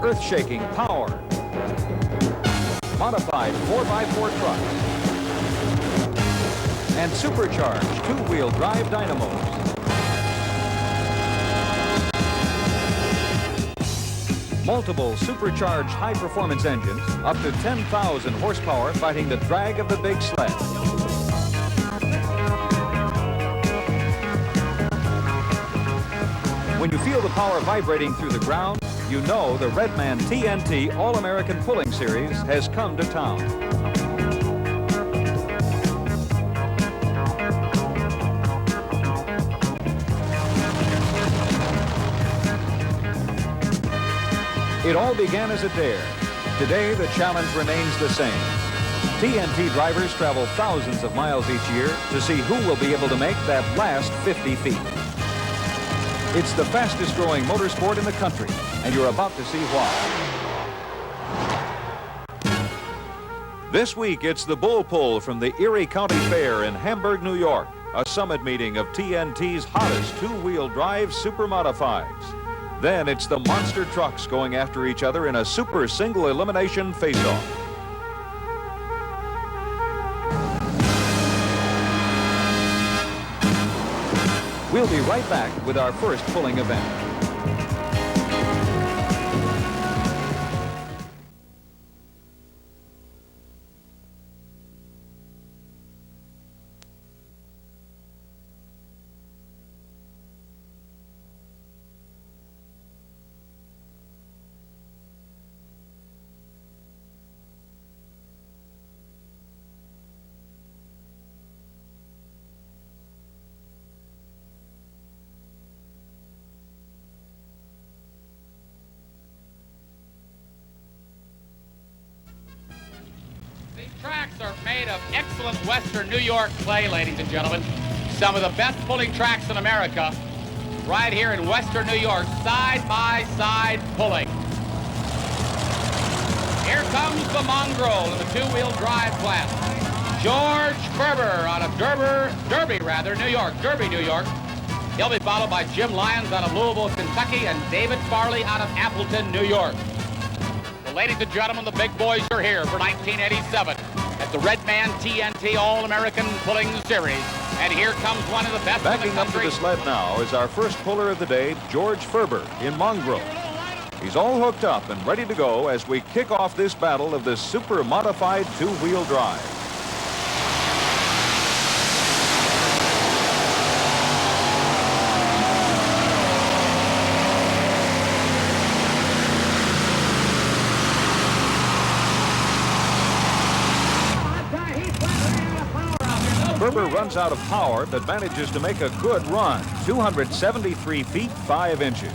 earth-shaking power, modified 4x4 trucks, and supercharged two-wheel drive dynamos. Multiple supercharged high-performance engines, up to 10,000 horsepower, fighting the drag of the big sled. When you feel the power vibrating through the ground, you know the Redman TNT All-American Pulling Series has come to town. It all began as a dare. Today, the challenge remains the same. TNT drivers travel thousands of miles each year to see who will be able to make that last 50 feet. It's the fastest growing motorsport in the country, and you're about to see why. This week, it's the bull pull from the Erie County Fair in Hamburg, New York, a summit meeting of TNT's hottest two-wheel drive super modifieds. Then it's the monster trucks going after each other in a super single elimination face-off. We'll be right back with our first pulling event. Tracks are made of excellent Western New York clay, ladies and gentlemen. Some of the best pulling tracks in America, right here in Western New York, side-by-side pulling. Here comes the mongrel in the two-wheel drive class. George Ferber out of Derby, New York, New York. He'll be followed by Jim Lyons out of Louisville, Kentucky, and David Farley out of Appleton, New York. Well, ladies and gentlemen, the big boys are here for 1987 at the Redman TNT All-American Pulling Series. And here comes one of the best in the country. Backing up to the sled now is our first puller of the day, George Ferber in mongrel. He's all hooked up and ready to go as we kick off this battle of the super modified two-wheel drive. Ferber runs out of power, but manages to make a good run, 273 feet, 5 inches.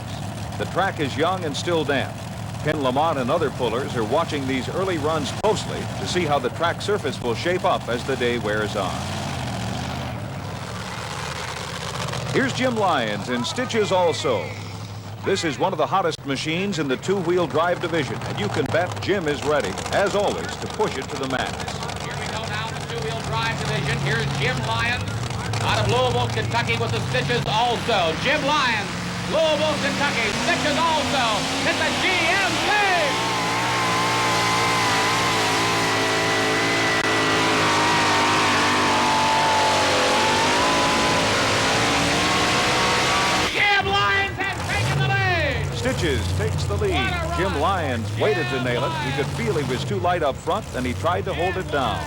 The track is young and still damp. Ken Lamont and other pullers are watching these early runs closely to see how the track surface will shape up as the day wears on. Here's Jim Lyons in stitches also. This is one of the hottest machines in the two-wheel drive division, and you can bet Jim is ready, as always, to push it to the max. Drive division. Here's Jim Lyons out of Louisville, Kentucky with the stitches also. Jim Lyons, Louisville, Kentucky, stitches also. It's a GMC! Jim Lyons has taken the lead! Stitches takes the lead. Jim Lyons waited to nail it. He could feel he was too light up front, and he tried to hold it down.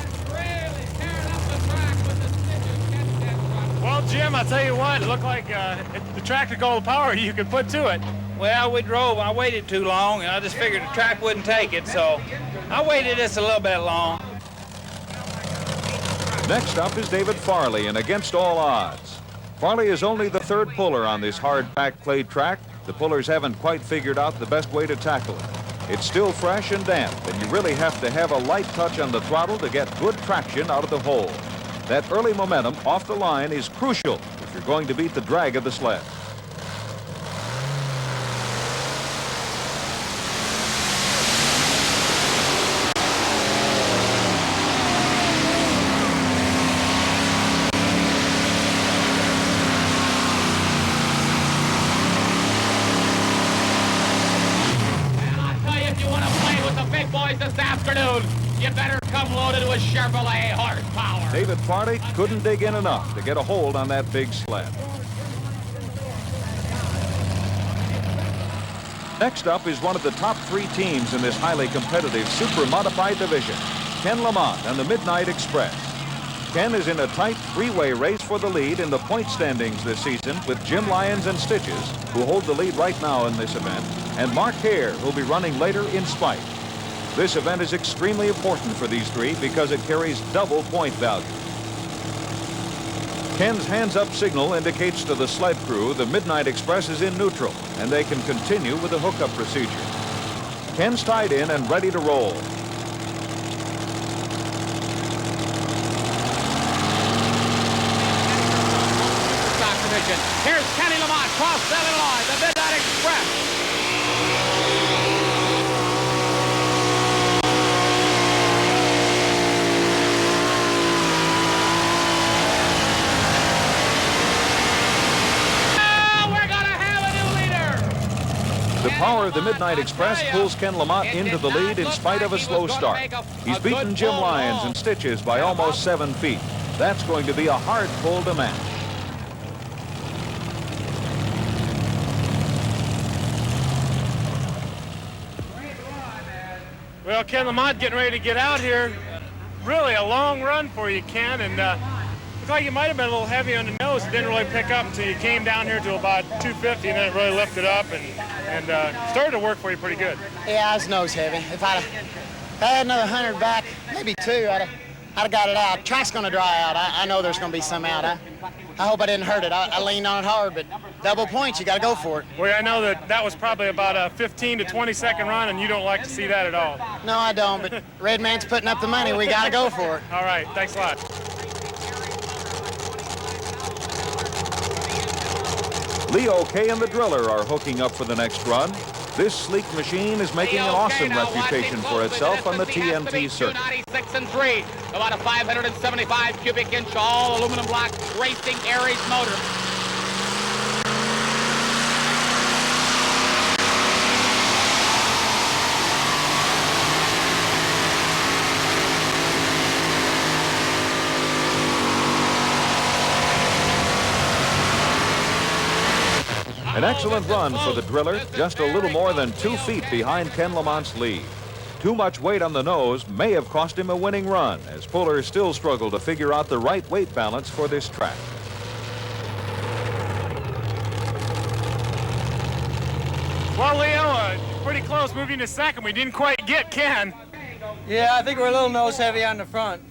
Well, Jim, I tell you what, it looked like the track took all the power you could put to it. Well, we drove. I waited too long, and I just figured the track wouldn't take it, so I waited just a little bit long. Next up is David Farley, and against all odds. Farley is only the third puller on this hard-packed clay track. The pullers haven't quite figured out the best way to tackle it. It's still fresh and damp, and you really have to have a light touch on the throttle to get good traction out of the hole. That early momentum off the line is crucial if you're going to beat the drag of the sled. boys, this afternoon. You better come loaded with Chevrolet horsepower. David Farley couldn't dig in enough to get a hold on that big sled. Next up is one of the top 3 teams in this highly competitive super modified division, Ken Lamont and the Midnight Express. Ken is in a tight 3-way race for the lead in the point standings this season with Jim Lyons and Stitches, who hold the lead right now in this event, and Mark Hare, who'll be running later in Spike. This event is extremely important for these 3 because it carries double point value. Ken's hands-up signal indicates to the sled crew the Midnight Express is in neutral, and they can continue with the hookup procedure. Ken's tied in and ready to roll. Here's Kenny Lamont, cross center line, the Midnight Express. The power of the Midnight Express pulls Ken Lamont into the lead in spite of a slow start. He's beaten Jim Lyons and Stitches by almost 7 feet. That's going to be a hard pull to match. Well, Ken Lamont getting ready to get out here. Really a long run for you, Ken, and looked like you might have been a little heavy on the nose. It didn't really pick up until you came down here to about 250, and then it really lifted up and started to work for you pretty good. Yeah, I was nose heavy. If I had another 100 back, maybe 2, I'd have got it out. Track's going to dry out. I know there's going to be some out. I hope I didn't hurt it. I leaned on it hard, but double points, you got to go for it. Well, I know that was probably about a 15 to 20 second run, and you don't like to see that at all. No, I don't, but Red Man's putting up the money. We got to go for it. All right, thanks a lot. Leo K and the Driller are hooking up for the next run. This sleek machine is making an awesome reputation for itself on the TNT circuit. 296 and 3, about a 575 cubic inch all aluminum block racing Aries motor. An excellent run for the Driller, just a little more than 2 feet behind Ken Lamont's lead. Too much weight on the nose may have cost him a winning run, as pullers still struggle to figure out the right weight balance for this track. Well, Leo, pretty close moving to second. We didn't quite get Ken. Yeah, I think we're a little nose heavy on the front.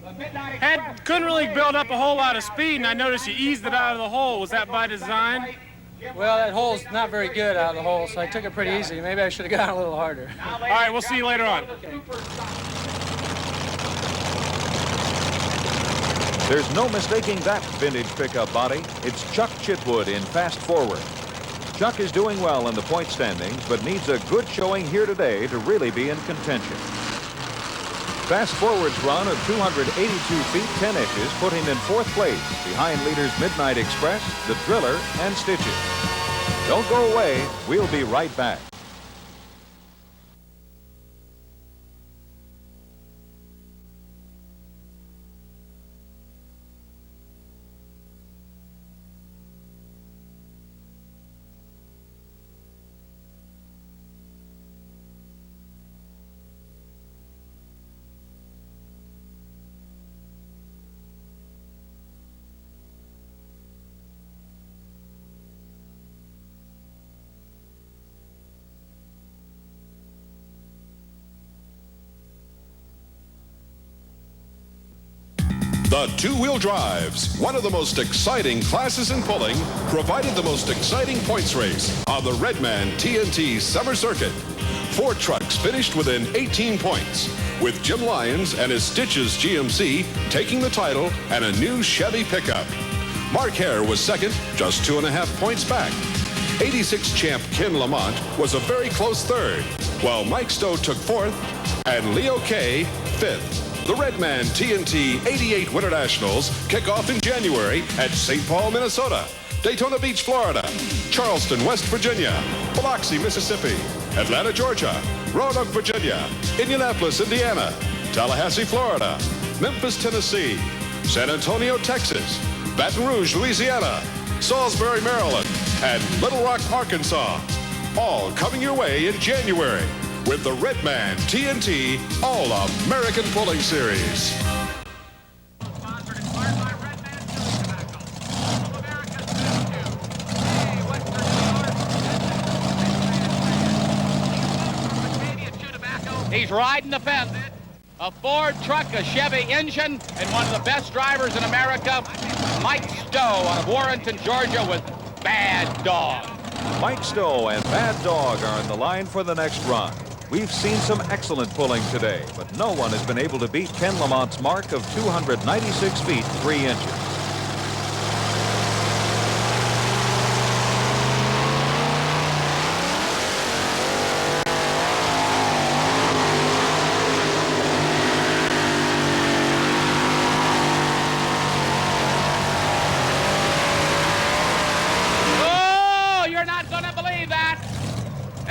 Couldn't really build up a whole lot of speed, and I noticed you eased it out of the hole. Was that by design? Well, that hole's not very good out of the hole, so I took it pretty easy. Maybe I should have gone a little harder. All right, we'll see you later on. Okay. There's no mistaking that vintage pickup body. It's Chuck Chitwood in fast forward. Chuck is doing well in the point standings, but needs a good showing here today to really be in contention. Fast Forward's run of 282 feet 10 inches put him in 4th place behind leaders Midnight Express, the Driller, and Stitches. Don't go away. We'll be right back. The two-wheel drives, one of the most exciting classes in pulling, provided the most exciting points race on the Redman TNT Summer Circuit. 4 trucks finished within 18 points, with Jim Lyons and his Stitches GMC taking the title and a new Chevy pickup. Mark Hare was second, just 2.5 points back. 86 champ Ken Lamont was a very close third, while Mike Stowe took 4th and Leo K 5th. The Redman TNT 88 Winter Nationals kick off in January at St. Paul, Minnesota, Daytona Beach, Florida, Charleston, West Virginia, Biloxi, Mississippi, Atlanta, Georgia, Roanoke, Virginia, Indianapolis, Indiana, Tallahassee, Florida, Memphis, Tennessee, San Antonio, Texas, Baton Rouge, Louisiana, Salisbury, Maryland, and Little Rock, Arkansas. All coming your way in January with the Redman TNT All-American Pulling Series. He's riding the fence. A Ford truck, a Chevy engine, and one of the best drivers in America, Mike Stowe out of Warrenton, Georgia, with Bad Dog. Mike Stowe and Bad Dog are in the line for the next run. We've seen some excellent pulling today, but no one has been able to beat Ken Lamont's mark of 296 feet, 3 inches.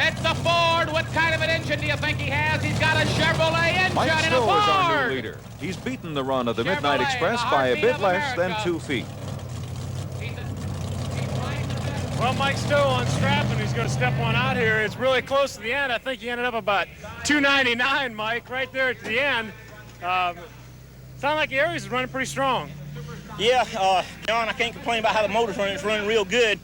It's a Ford. What kind of an engine do you think he has? He's got a Chevrolet engine Mike and a Stowe is our Ford. new leader. He's beaten the run of the Chevrolet, Midnight Express the by a heartbeat bit of less than America. 2 feet. Well, Mike Stowe on strapping. He's going to step one out here. It's really close to the end. I think he ended up about 299, Mike, right there at the end. Sounded like the Aries is running pretty strong. Yeah, John, I can't complain about how the motor's running. It's running real good.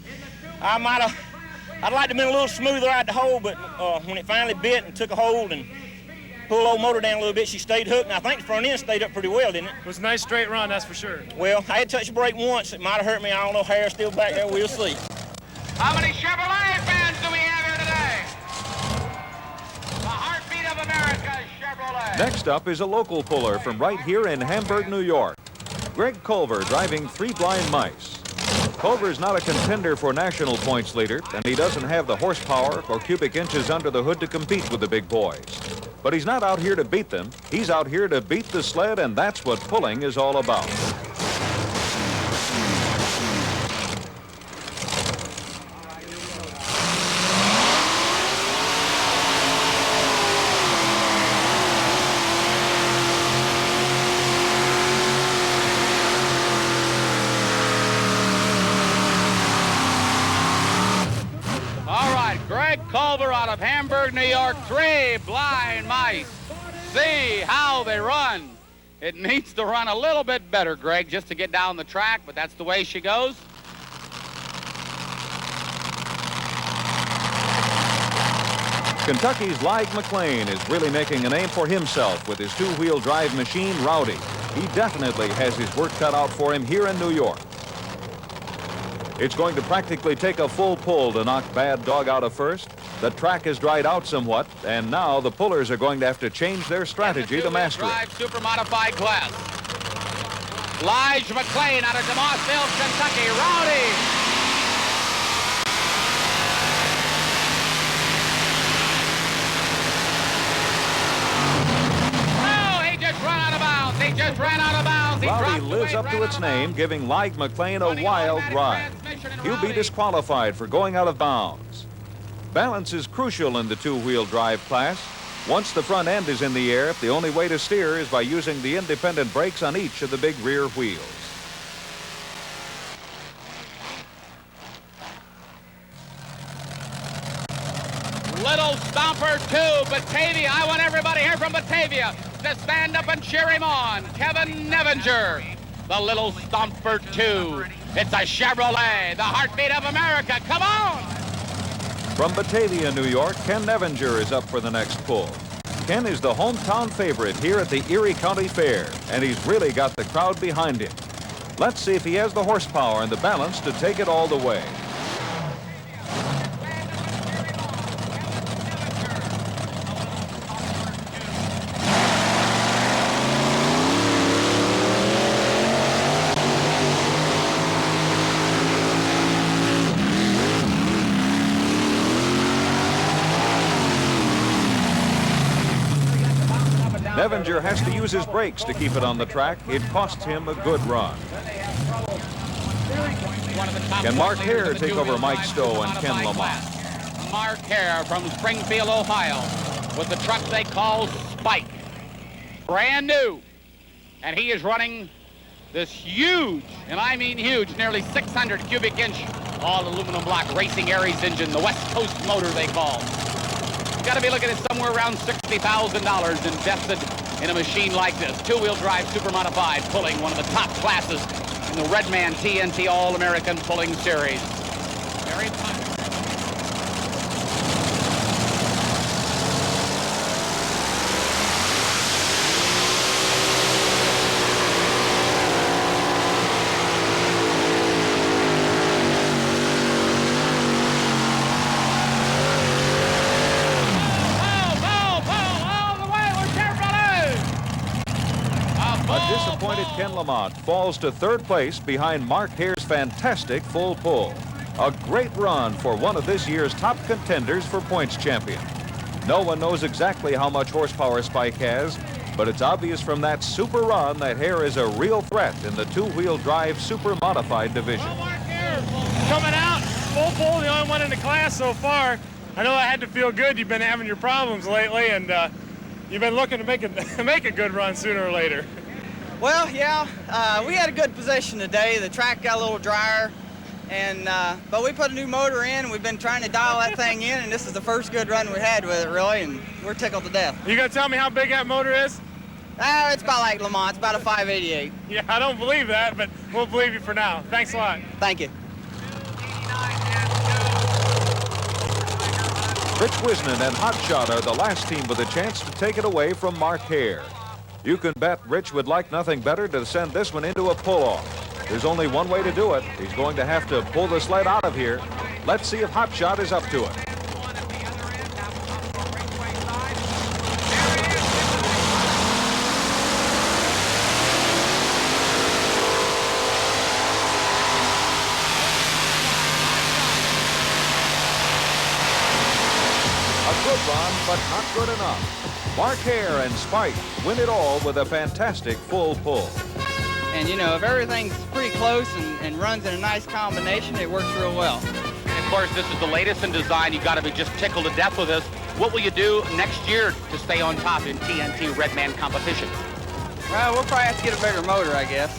I'd like to have been a little smoother out the hole, but when it finally bit and took a hold and pulled the old motor down a little bit, she stayed hooked. And I think the front end stayed up pretty well, didn't it? It was a nice straight run, that's for sure. Well, I had to touch the brake once. It might have hurt me. I don't know. Hair's still back there. We'll see. How many Chevrolet fans do we have here today? The heartbeat of America, Chevrolet. Next up is a local puller from right here in Hamburg, New York. Greg Culver driving 3 Blind Mice. Culver's not a contender for national points leader, and he doesn't have the horsepower or cubic inches under the hood to compete with the big boys. But he's not out here to beat them. He's out here to beat the sled, and that's what pulling is all about. Greg Culver out of Hamburg, New York, 3 Blind Mice. See how they run. It needs to run a little bit better, Greg, just to get down the track, but that's the way she goes. Kentucky's Lige McLean is really making a name for himself with his 2-wheel drive machine, Rowdy. He definitely has his work cut out for him here in New York. It's going to practically take a full pull to knock Bad Dog out of first. The track has dried out somewhat, and now the pullers are going to have to change their strategy to master it. Super modified class. Lige McLean out of DeMossville, Kentucky. Rowdy. Oh, he just ran out of bounds. He just ran out of bounds. Rowdy lives up to its name, giving Lige McLean a wild ride. He'll be disqualified for going out of bounds. Balance is crucial in the 2-wheel drive class. Once the front end is in the air, the only way to steer is by using the independent brakes on each of the big rear wheels. Little Stomper 2, Batavia. I want everybody here from Batavia to stand up and cheer him on. Kevin Nevinger, the Little Stomper 2. It's a Chevrolet, the heartbeat of America. Come on! From Batavia, New York, Ken Nevinger is up for the next pull. Ken is the hometown favorite here at the Erie County Fair, and he's really got the crowd behind him. Let's see if he has the horsepower and the balance to take it all the way. Nevinger has to use his brakes to keep it on the track. It costs him a good run. Can Mark Hare take over Mike Stowe and Ken Lamont? Mark Hare from Springfield, Ohio. with the truck they call Spike. Brand new. And he is running this huge, and I mean huge, nearly 600 cubic inch all aluminum block racing Aries engine, the West Coast motor they call. You got to be looking at somewhere around $60,000 invested in a machine like this. Two-wheel drive, super modified, pulling one of the top classes in the Redman TNT All-American Pulling Series. Very popular. Disappointed Ken Lamont falls to third place behind Mark Hare's fantastic full pull. A great run for one of this year's top contenders for points champion. No one knows exactly how much horsepower Spike has, but it's obvious from that super run that Hare is a real threat in the two-wheel drive super modified division. Well, Mark Hare coming out, full pull, the only one in the class so far. I know that had to feel good. You've been having your problems lately, and you've been looking to make a good run sooner or later. Well, yeah, we had a good position today. The track got a little drier, and but we put a new motor in, and we've been trying to dial that thing in, and this is the first good run we had with it, really, and we're tickled to death. You gonna tell me how big that motor is? It's about like Lamont. It's about a 588. Yeah, I don't believe that, but we'll believe you for now. Thanks a lot. Thank you. Rich Wisnan and Hotshot are the last team with a chance to take it away from Mark Hare. You can bet Rich would like nothing better to send this one into a pull-off. There's only one way to do it. He's going to have to pull the sled out of here. Let's see if Hotshot is up to it. A good run, but not good enough. Mark Hare and Spike win it all with a fantastic full pull. And, you know, if everything's pretty close and runs in a nice combination, it works real well. And of course, this is the latest in design. You've got to be just tickled to death with this. What will you do next year to stay on top in TNT Redman competition? Well, we'll probably have to get a bigger motor, I guess.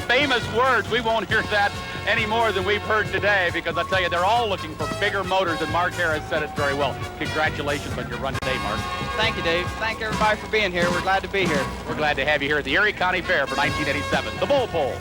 Famous words. We won't hear that any more than we've heard today, because I tell you, they're all looking for bigger motors, and Mark Hare has said it very well. Congratulations on your run today, Mark. Thank you, Dave. Thank everybody for being here. We're glad to be here. We're glad to have you here at the Erie County Fair for 1987, the Bull Pole.